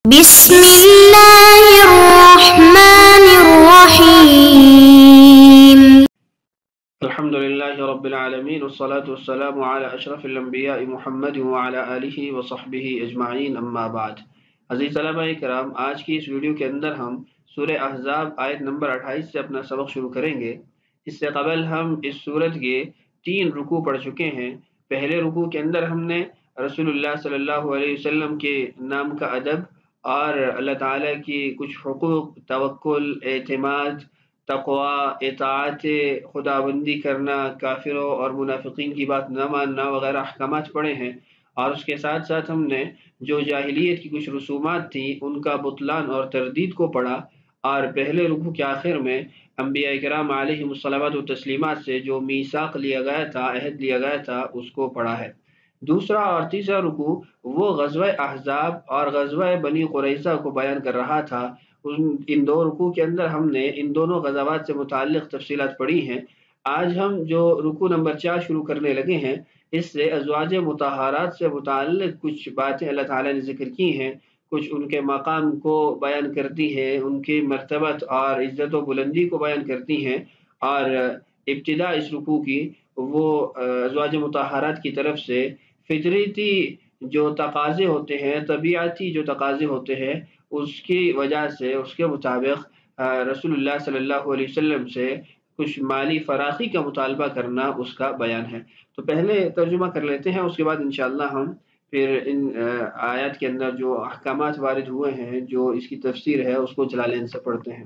بسم اللہ الرحمن الرحیم الحمد للہ رب العالمین والصلاة والسلام علی اشرف الانبیاء محمد وعلی آلہ وصحبہ اجمعین اما بعد۔ عزیز طلبہ کرام، آج کی اس ویڈیو کے اندر ہم سورہ احزاب آیت نمبر 28 سے اپنا سبق شروع کریں گے۔ اس سے قبل ہم اس سورت کے 3 رکوع پڑھ چکے ہیں۔ پہلے رکوع کے اندر ہم نے رسول اللہ صلی اللہ علیہ وسلم کے نام کا ادب اور اللہ تعالیٰ کی کچھ حقوق، توکل، اعتماد، تقوی، اطاعت، خداوندی کرنا، کافروں اور منافقین کی بات نہ ماننا وغیرہ احکامات پڑھے ہیں، اور اس کے ساتھ ساتھ ہم نے جو جاہلیت کی کچھ رسومات تھیں ان کا بطلان اور تردید کو پڑھا، اور پہلے رکوع کے آخر میں انبیاء کرام علیہم الصلوات و تسلیمات سے جو میثاق لیا گیا تھا، عہد لیا گیا تھا، اس کو پڑھا ہے۔ دوسرا اور تیسرا رکوع وہ غزوہ احزاب اور غزوہ بنی قریظہ کو بیان کر رہا تھا۔ ان 2 رکوع کے اندر ہم نے ان دونوں غزوات سے متعلق تفصیلات پڑھی ہیں۔ آج ہم جو رکوع نمبر 4 شروع کرنے لگے ہیں، اس سے ازواج مطہرات سے متعلق کچھ باتیں اللہ تعالیٰ نے ذکر کی ہیں، کچھ ان کے مقام کو بیان کرتی ہیں، ان کی مرتبت اور عزت و بلندی کو بیان کرتی ہیں، اور ابتدا اس رکوع کی وہ ازواج مطہرات کی طرف سے فطرتی جو تقاضے ہوتے ہیں، طبیعتی جو تقاضے ہوتے ہیں، اس کی وجہ سے اس کے مطابق رسول اللہ صلی اللہ علیہ وسلم سے کچھ مالی فراخی کا مطالبہ کرنا اس کا بیان ہے۔ تو پہلے ترجمہ کر لیتے ہیں، اس کے بعد انشاءاللہ ہم پھر ان آیات کے اندر جو احکامات وارد ہوئے ہیں، جو اس کی تفسیر ہے، اس کو جلالین سے پڑھتے ہیں۔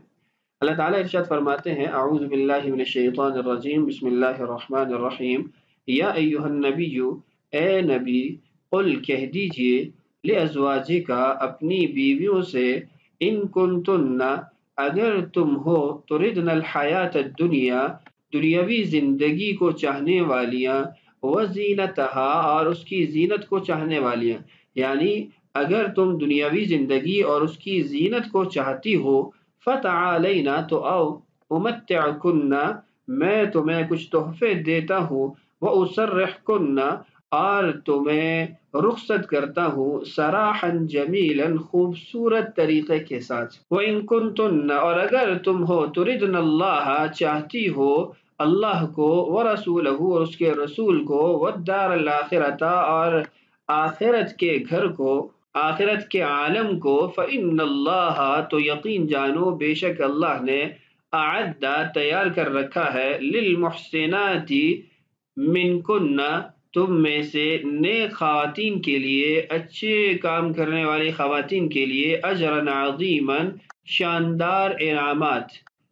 اللہ تعالیٰ ارشاد فرماتے ہیں، اعوذ باللہ من الشیطان الرجیم، بسم اللہ الرحمن الرحیم، یا ایہا النبی، اے نبی، قل کہہ دیجئے، لازواجک اپنی بیویوں سے، ان کنتن اگر تم ہو، تردن الحیات الدنیا دنیاوی زندگی کو چاہنے والیاں، وزینتہا اور اس کی زینت کو چاہنے والیاں، یعنی اگر تم دنیاوی زندگی اور اس کی زینت کو چاہتی ہو، فتعالینا تو آؤ، امتعکن میں تمہیں کچھ تحفے دیتا ہوں، واسرحکن اور تمہیں رخصت کرتا ہوں، سراحا جمیلا خوبصورت طریقے کے ساتھ۔ وَإِن كُنتُنَّ اور اگر تم ہو، تردن اللہ چاہتی ہو اللہ کو، ورسولہ اور اس کے رسول کو، والدار الآخرۃ اور آخرت کے گھر کو، آخرت کے عالم کو، فإن اللہ تو یقین جانو بے شک اللہ نے، اعد تیار کر رکھا ہے، للمحسنات منکن تم میں سے نیک خواتین کے لیے، اچھے کام کرنے والی خواتین کے لیے، اجرا عظیما شاندار انعامات،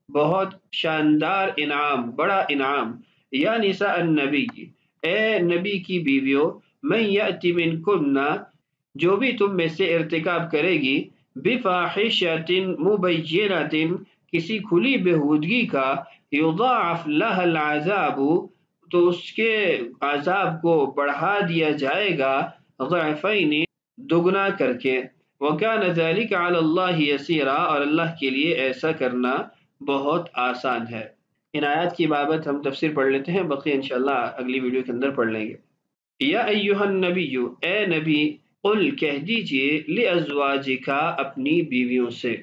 بہت شاندار انعام، بڑا انعام۔ یا نساء النبی، اے نبی کی بیویوں، من یأتی منکن جو بھی تم میں سے ارتکاب کرے گی، بفاحشۃ مبینۃ کسی کھلی بہودگی کا، یضاعف لها العذاب تو اس کے عذاب کو بڑھا دیا جائے گا، ضعفین دگنا کر کے، وَكَانَ ذَلِكَ عَلَى اللَّهِ يَسِيرًا اور اللہ کے لیے ایسا کرنا بہت آسان ہے۔ ان آیات کی بابت ہم تفسیر پڑھ لیتے ہیں، باقی انشاءاللہ اگلی ویڈیو کے اندر پڑھ لیں گے۔ یا ایہا النبی، اے نبی، قل کہہ دیجئے، لازواجک اپنی بیویوں سے۔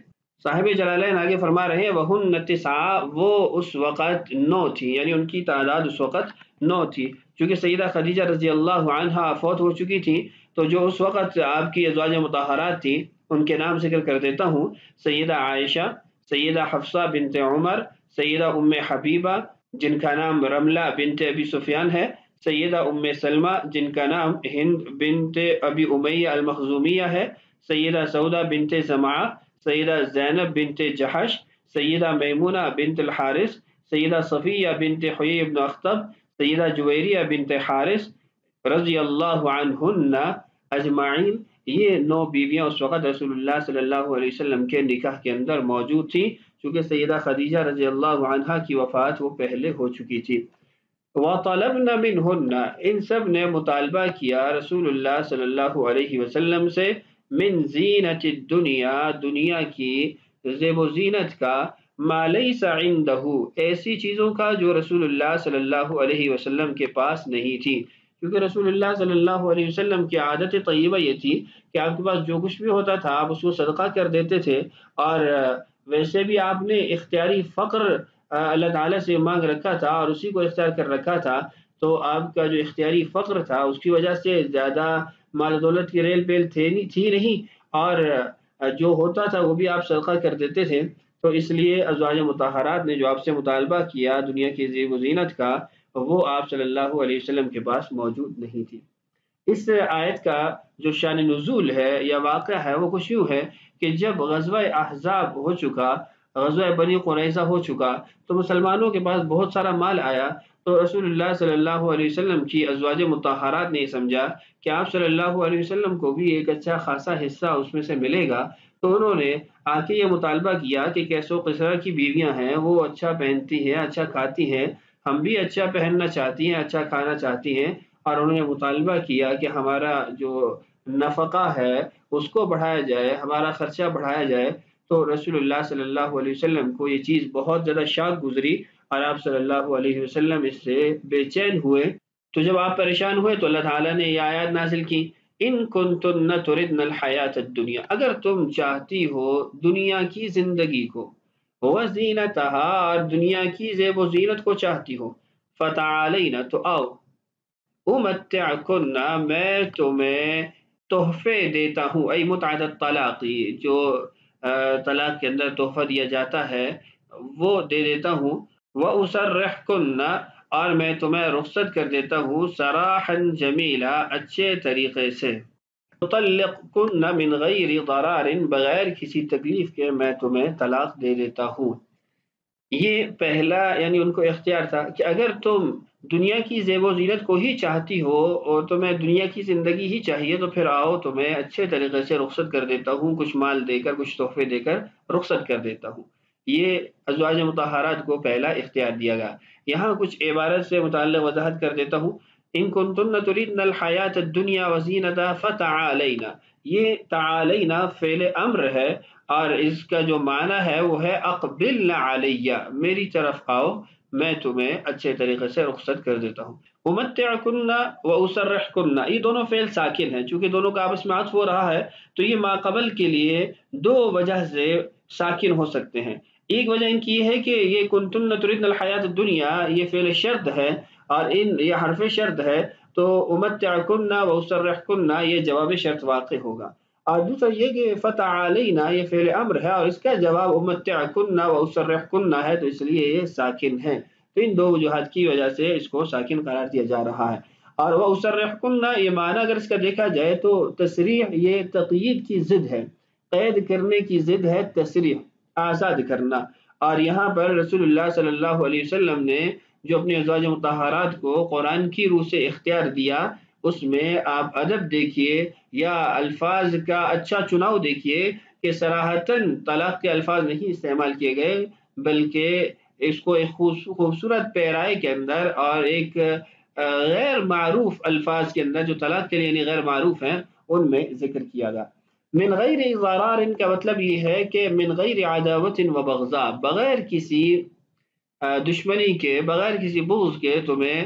صاحب جلالین آگے فرما رہے ہیں، وہن 9 وہ اس وقت 9 تھی، یعنی ان کی تعداد اس وقت 9 تھی، چونکہ سیدہ خدیجہ رضی اللہ عنہا فوت ہو چکی تھی، تو جو اس وقت آپ کی ازواج مطہرات تھیں ان کے نام ذکر کر دیتا ہوں۔ سیدہ عائشہ، سیدہ حفصہ بنت عمر، سیدہ ام حبیبہ جن کا نام رملہ بنت ابی سفیان ہے، سیدہ ام سلمہ جن کا نام ہند بنت ابی امیہ المخزومیہ ہے، سیدہ سودہ بنت زمعہ، سیدہ زینب بنت جحش، سیدہ میمونہ بنت الحارث، سیدہ صفیہ بنت حیی بن اخطب، سیدہ جویریہ بنت حارث رضی اللہ عنہن اجمعین۔ یہ 9 بیویاں اس وقت رسول اللہ صلی اللہ علیہ وسلم کے نکاح کے اندر موجود تھیں، چونکہ سیدہ خدیجہ رضی اللہ عنہا کی وفات وہ پہلے ہو چکی تھی۔ وَطَلَبْنَ مِنْهُنَّ ان سب نے مطالبہ کیا رسول اللہ صلی اللہ علیہ وسلم سے، من زینت الدنیا دنیا کی زیب و زینت کا، ما لیس عندہ ایسی چیزوں کا جو رسول اللہ صلی اللہ علیہ وسلم کے پاس نہیں تھی، کیونکہ رسول اللہ صلی اللہ علیہ وسلم کی عادت طیبہ یہ تھی کہ آپ کے پاس جو کچھ بھی ہوتا تھا آپ اس کو صدقہ کر دیتے تھے، اور ویسے بھی آپ نے اختیاری فقر اللہ تعالیٰ سے مانگ رکھا تھا اور اسی کو اختیار کر رکھا تھا، تو آپ کا جو اختیاری فقر تھا اس کی وجہ سے زیادہ مال و دولت کی ریل پیل تھی نہیں، اور جو ہوتا تھا وہ بھی آپ صدقہ کر دیتے تھے۔ تو اس لیے ازواج مطہرات نے جو آپ سے مطالبہ کیا دنیا کی زیب و زینت کا، وہ آپ صلی اللہ علیہ وسلم کے پاس موجود نہیں تھی۔ اس آیت کا جو شان نزول ہے یا واقعہ ہے وہ کچھ یوں ہے کہ جب غزوہ احزاب ہو چکا، غزوہ بنی قریظہ ہو چکا، تو مسلمانوں کے پاس بہت سارا مال آیا، تو رسول اللہ صلی اللہ علیہ وسلم کی ازواج مطہرات نے سمجھا کہ آپ صلی اللہ علیہ وسلم کو بھی ایک اچھا خاصا حصہ اس میں سے ملے گا، تو انہوں نے آ کے یہ مطالبہ کیا کہ کیس و قصرہ کی بیویاں ہیں وہ اچھا پہنتی ہیں، اچھا کھاتی ہیں، ہم بھی اچھا پہننا چاہتی ہیں، اچھا کھانا چاہتی ہیں، اور انہوں نے مطالبہ کیا کہ ہمارا جو نفقہ ہے اس کو بڑھایا جائے، ہمارا خرچہ بڑھایا جائے۔ تو رسول اللہ صلی اللہ علیہ وسلم کو یہ چیز بہت زیادہ شاق گزری اور آپ صلی اللہ علیہ وسلم اس سے بے چین ہوئے۔ تو جب آپ پریشان ہوئے تو اللہ تعالیٰ نے یہ آیات نازل کی، ان کنتن تردن الحیات الدنیا، اگر تم چاہتی ہو دنیا کی زندگی کو، وزینتہا، اور دنیا کی زیب و زینت کو چاہتی ہو، فتعالینا، تو آؤ، امتعکن، میں تمہیں تحفے دیتا ہوں، ای متعت الطلاقی، جو طلاق کے اندر تحفہ دیا جاتا ہے وہ دے دیتا ہوں، واسرحکن، اور میں تمہیں رخصت کر دیتا ہوں، سراحا جمیلا، اچھے طریقے سے، مطلقکن من غیر ضرار، بغیر کسی تکلیف کے میں تمہیں طلاق دے دیتا ہوں۔ یہ پہلا یعنی ان کو اختیار تھا کہ اگر تم دنیا کی زیب و زینت کو ہی چاہتی ہو اور تمہیں دنیا کی زندگی ہی چاہیے تو پھر آؤ، تمہیں اچھے طریقے سے رخصت کر دیتا ہوں، کچھ مال دے کر، کچھ تحفے دے کر رخصت کر دیتا ہوں۔ یہ ازواج مطہرات کو پہلا اختیار دیا گیا۔ یہاں کچھ عبارت سے متعلق وضاحت کر دیتا ہوں، ان کنتن تردن الحیات الدنیا وزینتہا فتعالینا، یہ تعالینا فعل امر ہے، اور اس کا جو معنی ہے وہ ہے اقبلن علیہ، میری طرف آؤ، میں تمہیں اچھے طریقے سے رخصت کر دیتا ہوں۔ امتعکن و اسرحکن، یہ دونوں فعل ساکن ہیں، چونکہ دونوں کا آپس میں عطف ہو رہا ہے تو یہ ما قبل کے لیے دو وجہ سے ساکن ہو سکتے ہیں۔ ایک وجہ ان کی یہ ہے کہ یہ کنتن تردن الحیات الدنیا یہ فعل شرط ہے اور یہ حرف شرط ہے، تو امتعکن و اسرحکن یہ جواب شرط واقع ہوگا، اور دوسرا یہ کہ فتعالینا یہ فعل امر ہے اور اس کا جواب امتعکن و اسرحکن ہے، تو اس لیے یہ ساکن ہے۔ تو ان دو وجوہات کی وجہ سے اس کو ساکن قرار دیا جا رہا ہے۔ اور وہ اسرحکن، یہ معنی اگر اس کا دیکھا جائے تو تصریح یہ تقیید کی ضد ہے، قید کرنے کی ضد ہے تصریح، آزاد کرنا، اور یہاں پر رسول اللہ صلی اللہ علیہ وسلم نے جو اپنی ازواج مطہرات کو قرآن کی روح سے اختیار دیا، اس میں آپ ادب دیکھیے یا الفاظ کا اچھا چناؤ دیکھیے کہ صراحتاً طلاق کے الفاظ نہیں استعمال کیے گئے، بلکہ اس کو ایک خوبصورت پیرائے کے اندر اور ایک غیر معروف الفاظ کے اندر جو طلاق کے لیے یعنی غیر معروف ہیں ان میں ذکر کیا گیا۔ من غیر ضرار کا مطلب یہ ہے کہ من غیر عداوت و بغضاء، بغیر کسی دشمنی کے، بغیر کسی بغض کے تمہیں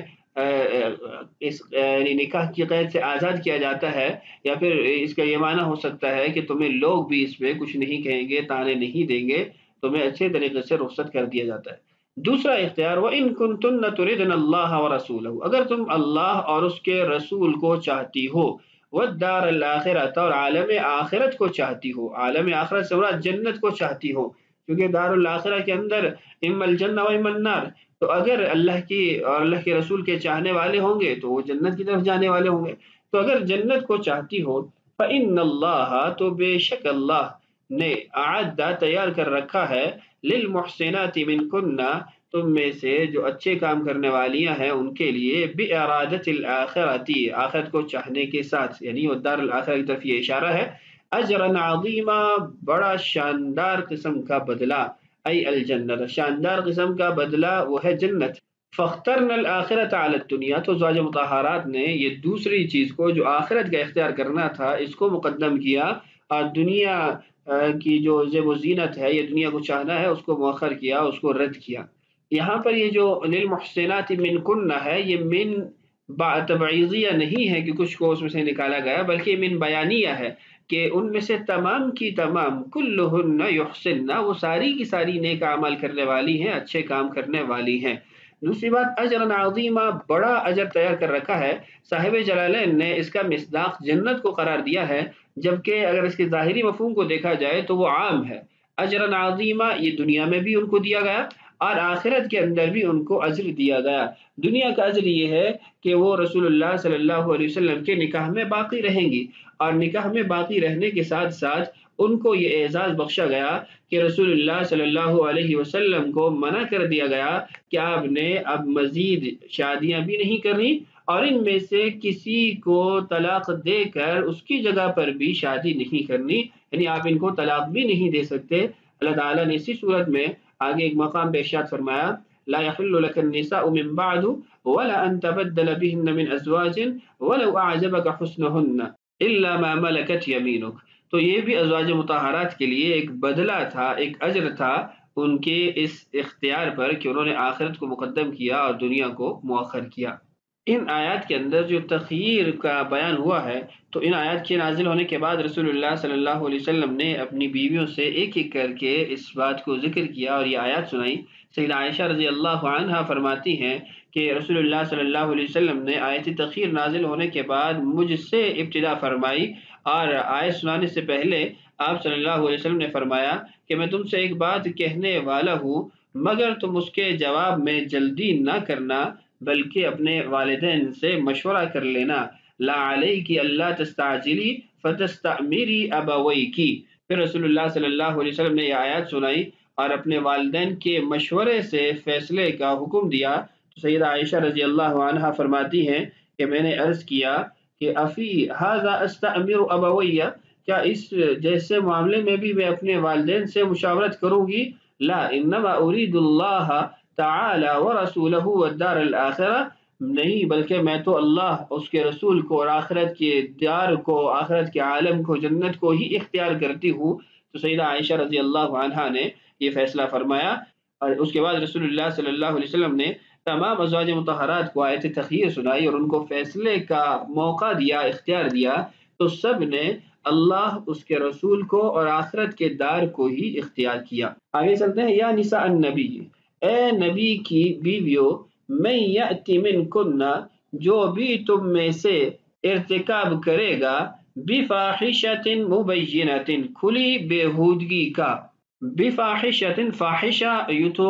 اس یعنی نکاح کی قید سے آزاد کیا جاتا ہے، یا پھر اس کا یہ معنی ہو سکتا ہے کہ تمہیں لوگ بھی اس میں کچھ نہیں کہیں گے، تانے نہیں دیں گے، تمہیں اچھے طریقے سے رخصت کر دیا جاتا ہے۔ دوسرا اختیار، وَإِن كُنتُنَّ تُرِدْنَ اللَّهَ وَرَسُولَهُ، اگر تم اللہ اور اس کے رسول کو چاہتی ہو، وَالدَّارَ الْآخِرَةَ، اور عالم آخرت کو چاہتی ہو، عالم آخرت سے مراد جنت کو چاہتی ہو، کیونکہ دار الاخرہ کے اندر اما الجنہ و اما النار، تو اگر اللہ کی اور اللہ کے رسول کے چاہنے والے ہوں گے تو وہ جنت کی طرف جانے والے ہوں گے، تو اگر جنت کو چاہتی ہو، فَإِنَّ اللَّهَ، تو بے شک اللہ نے اعدّ تیار کر رکھا ہے، للمحسنات منکن، تم میں سے جو اچھے کام کرنے والیاں ہیں ان کے لیے، بِإِرَادَةِ الْآخِرَةِ، آخرت کو چاہنے کے ساتھ، یعنی وہ دار الاخرہ کی طرف یہ اشارہ ہے، اجرا عظیما، بڑا شاندار قسم کا بدلہ، ای الجنت، شاندار قسم کا بدلہ وہ ہے جنت۔ فاخترن الآخرۃ علی الدنیا، تو ازواج مطہرات نے یہ دوسری چیز کو جو آخرت کا اختیار کرنا تھا اس کو مقدم کیا، اور دنیا کی جو زیب و زینت ہے، یہ دنیا کو چاہنا ہے، اس کو مؤخر کیا، اس کو رد کیا۔ یہاں پر یہ جو للمحسنات منکن ہے، یہ من تبعیضیہ نہیں ہے کہ کچھ کو اس میں سے نکالا گیا، بلکہ من بیانیہ ہے کہ ان میں سے تمام کی تمام کلہن یحسن، وہ ساری کی ساری نیک اعمال کرنے والی ہیں، اچھے کام کرنے والی ہیں۔ دوسری بات، اجرا عظیمہ، بڑا اجر تیار کر رکھا ہے۔ صاحب جلالین نے اس کا مصداق جنت کو قرار دیا ہے، جبکہ اگر اس کے ظاہری مفہوم کو دیکھا جائے تو وہ عام ہے۔ اجرا عظیمہ، یہ دنیا میں بھی ان کو دیا گیا اور آخرت کے اندر بھی ان کو اجر دیا گیا۔ دنیا کا اجر یہ ہے کہ وہ رسول اللہ صلی اللہ علیہ وسلم کے نکاح میں باقی رہیں گی، اور نکاح میں باقی رہنے کے ساتھ ساتھ ان کو یہ اعزاز بخشا گیا کہ رسول اللہ صلی اللہ علیہ وسلم کو منع کر دیا گیا کہ آپ نے اب مزید شادیاں بھی نہیں کرنی، اور ان میں سے کسی کو طلاق دے کر اس کی جگہ پر بھی شادی نہیں کرنی، یعنی آپ ان کو طلاق بھی نہیں دے سکتے۔ اللہ تعالیٰ نے اسی صورت میں آگے ایک مقام پہ ارشاد فرمایا، لا يحل لك النساء من بعد ولا ان تبدل بهن من ازواج ولو اعجبك حسنهن الا ما ملكت يمينك۔ تو یہ بھی ازواج مطہرات کے لیے ایک بدلہ تھا، ایک اجر تھا ان کے اس اختیار پر کہ انہوں نے آخرت کو مقدم کیا اور دنیا کو مؤخر کیا۔ ان آیات کے اندر جو تخییر کا بیان ہوا ہے، تو ان آیات کے نازل ہونے کے بعد رسول اللہ صلی اللہ علیہ وسلم نے اپنی بیویوں سے ایک ایک کر کے اس بات کو ذکر کیا اور یہ آیات سنائی۔ سیدہ عائشہ رضی اللہ عنہا فرماتی ہیں کہ رسول اللہ صلی اللہ علیہ وسلم نے آیت تخییر نازل ہونے کے بعد مجھ سے ابتدا فرمائی، اور آیت سنانے سے پہلے آپ صلی اللہ علیہ وسلم نے فرمایا کہ میں تم سے ایک بات کہنے والا ہوں، مگر تم اس کے جواب میں جلدی نہ کرنا، بلکہ اپنے والدین سے مشورہ کر لینا۔ لا علیکی اللہ تستعجلی فتستعمیری ابویکی۔ پھر رسول اللہ صلی اللہ علیہ وسلم نے یہ آیات سنائی اور اپنے والدین کے مشورے سے فیصلے کا حکم دیا۔ تو سیدہ عائشہ رضی اللہ عنہا فرماتی ہیں کہ میں نے عرض کیا کہ افی ھذا استعمر ابویہ، کیا اس جیسے معاملے میں بھی میں اپنے والدین سے مشاورت کروں گی؟ لا انما ارید اللہ تعالی ورسولہ والدار الاخرہ، نہیں، بلکہ میں تو اللہ، اس کے رسول کو اور آخرت کے دار کو، آخرت کے عالم کو، جنت کو ہی اختیار کرتی ہوں۔ تو سیدہ عائشہ رضی اللہ عنہا نے یہ فیصلہ فرمایا، اور اس کے بعد رسول اللہ صلی اللہ علیہ وسلم نے تمام ازواج مطہرات کو آیت تخییر سنائی اور ان کو فیصلے کا موقع دیا، اختیار دیا، تو سب نے اللہ، اس کے رسول کو اور آخرت کے دار کو ہی اختیار کیا۔ آگے چلتے ہیں۔ یا نساء النبی، اے نبی کی بیویوں، من یأت منکن، جو بھی تم میں سے ارتکاب کرے گا، بفاحشۃ مبینۃ، کھلی بےہودگی کا، بفاحشۃ، فاحشہ یوں تو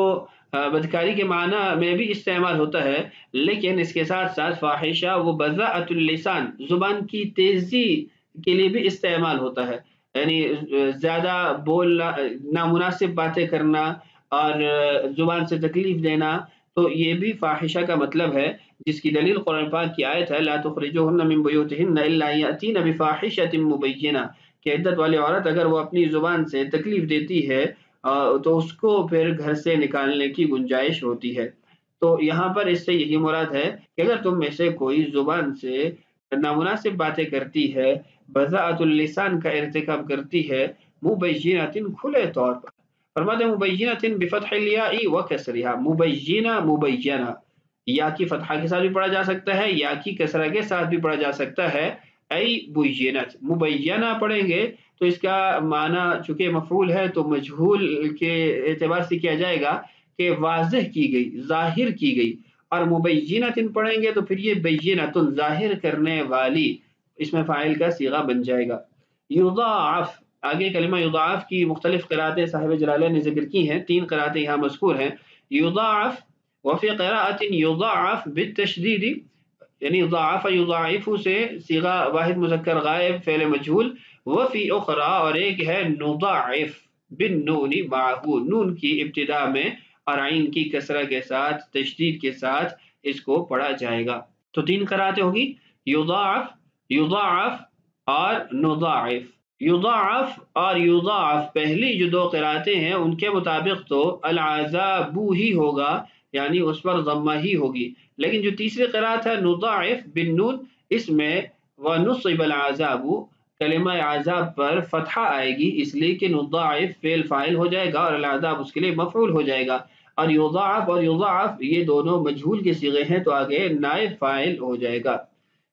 بدکاری کے معنی میں بھی استعمال ہوتا ہے، لیکن اس کے ساتھ ساتھ فاحشہ وہ بذاءۃ اللسان، زبان کی تیزی کے لیے بھی استعمال ہوتا ہے، یعنی زیادہ بولنا، نامناسب باتیں کرنا اور زبان سے تکلیف دینا، تو یہ بھی فاحشہ کا مطلب ہے، جس کی دلیل قرآن پاک کی آیت ہے لا تخرجوهن من بيوتهن الا ياتين بفاحشة مبینہ، کہ عدت والی عورت اگر وہ اپنی زبان سے تکلیف دیتی ہے تو اس کو پھر گھر سے نکالنے کی گنجائش ہوتی ہے۔ تو یہاں پر اس سے یہی مراد ہے کہ اگر تم میں سے کوئی زبان سے نامناسب باتیں کرتی ہے، بذاءۃ اللسان کا ارتکاب کرتی ہے، مبینۃ، کھلے طور پر، فرماتے ہیں مبینۃ بفتح الیاء وکسرها، مبینہ، مبینہ، یا کی فتحہ کے ساتھ بھی پڑھا جا سکتا ہے، یا کی کسرہ کے ساتھ بھی پڑھا جا سکتا ہے، ای بینت، مبینہ پڑھیں گے تو اس کا معنی چونکہ مفعول ہے تو مجہول کے اعتبار سے کیا جائے گا کہ واضح کی گئی، ظاہر کی گئی، اور مبینۃ پڑھیں گے تو پھر یہ بینۃ، ظاہر کرنے والی، اس میں فاعل کا صیغہ بن جائے گا۔ یضاعف، آگے کلمہ یضاعف کی مختلف قراتیں صاحب جلالین نے ذکر کی ہیں، 3 قراتیں یہاں مذکور ہیں۔ یضاعف، وفی قراءۃ یضاعف بالتشدید، یعنی ضاعف یضاعف سے صیغہ واحد مذکر غائب فعل مجہول، وفی اخرى، اور ایک ہے نضاعف بالنون معه، نون کی ابتدا میں اور عین کی کسرہ کے ساتھ، تشدید کے ساتھ اس کو پڑھا جائے گا۔ تو 3 قراتیں ہوگی، یضاعف، یضاعف اور نضاعف۔ یضاعف اور یضاعف پہلی جو 2 قراتیں ہیں ان کے مطابق تو العذاب ہی ہوگا، یعنی اس پر ضمہ ہی ہوگی، لیکن جو تیسری قرات ہے نضاعف بالنون، اس میں وَنُصِبَ الْعَذَابُ، کلمہ عذاب پر فتحہ آئے گی، اس لیے کہ نضاعف فعل فاعل ہو جائے گا اور العذاب اس کے لیے مفعول ہو جائے گا۔ اور یضاعف یہ دونوں مجہول کے صیغے ہیں تو آگے نائب فاعل ہو جائے گا.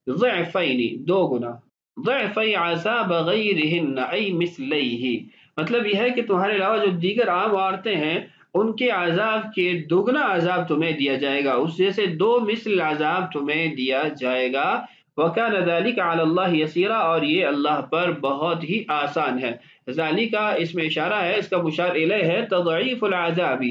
ضعفین دو گنا. ضعفی عذاب غیرہن ای مثلیہ مطلب یہ ہے کہ تمہارے علاوہ جو دیگر عام عورتیں ہیں ان کے عذاب کے دگنا عذاب تمہیں دیا جائے گا، اس جیسے دو مثل عذاب تمہیں دیا جائے گا. وَكَانَ ذَلِكَ عَلَى اللَّهِ يَسِيرًا اور یہ اللہ پر بہت ہی آسان ہے. ذالک اس میں اشارہ ہے، اس کا مشار الیہ ہے تضعیف العذاب،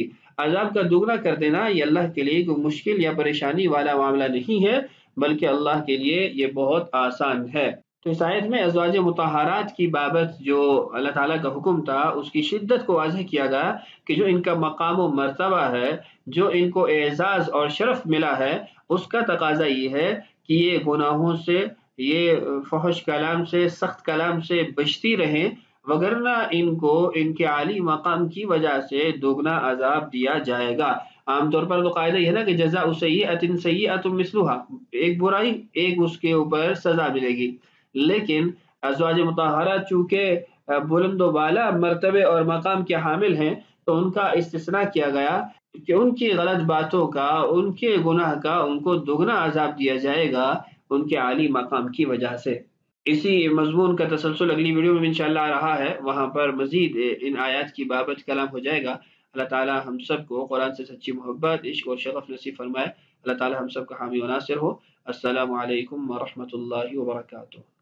عذاب کا دگنا کر دینا یہ اللہ کے لیے کوئی مشکل یا پریشانی والا معاملہ نہیں ہے بلکہ اللہ کے لیے یہ بہت آسان ہے. تو اس آیت میں ازواج مطہرات کی بابت جو اللہ تعالیٰ کا حکم تھا اس کی شدت کو واضح کیا گیا کہ جو ان کا مقام و مرتبہ ہے، جو ان کو اعزاز اور شرف ملا ہے، اس کا تقاضا یہ ہے کہ یہ گناہوں سے، یہ فحش کلام سے، سخت کلام سے بچتی رہیں، وگرنہ ان کو ان کے عالی مقام کی وجہ سے دوگنا عذاب دیا جائے گا. عام طور پر تو قاعدہ یہ ہے نا کہ جزاء سیئۃ سیئۃ مثلھا، ایک برائی ایک اس کے اوپر سزا ملے گی. لیکن ازواج مطہرات چونکہ بلند و بالا مرتبے اور مقام کے حامل ہیں تو ان کا استثناء کیا گیا کہ ان کی غلط باتوں کا، ان کے گناہ کا ان کو دگنا عذاب دیا جائے گا ان کے عالی مقام کی وجہ سے. اسی مضمون کا تسلسل اگلی ویڈیو میں انشاءاللہ آ رہا ہے، وہاں پر مزید ان آیات کی بابت کلام ہو جائے گا. اللہ تعالی ہم سب کو قرآن سے سچی محبت، عشق اور شغف نصیب فرمائے. اللہ تعالی ہم سب کا حامی و ناصر ہو. السلام علیکم ورحمۃ اللہ وبرکاتہ.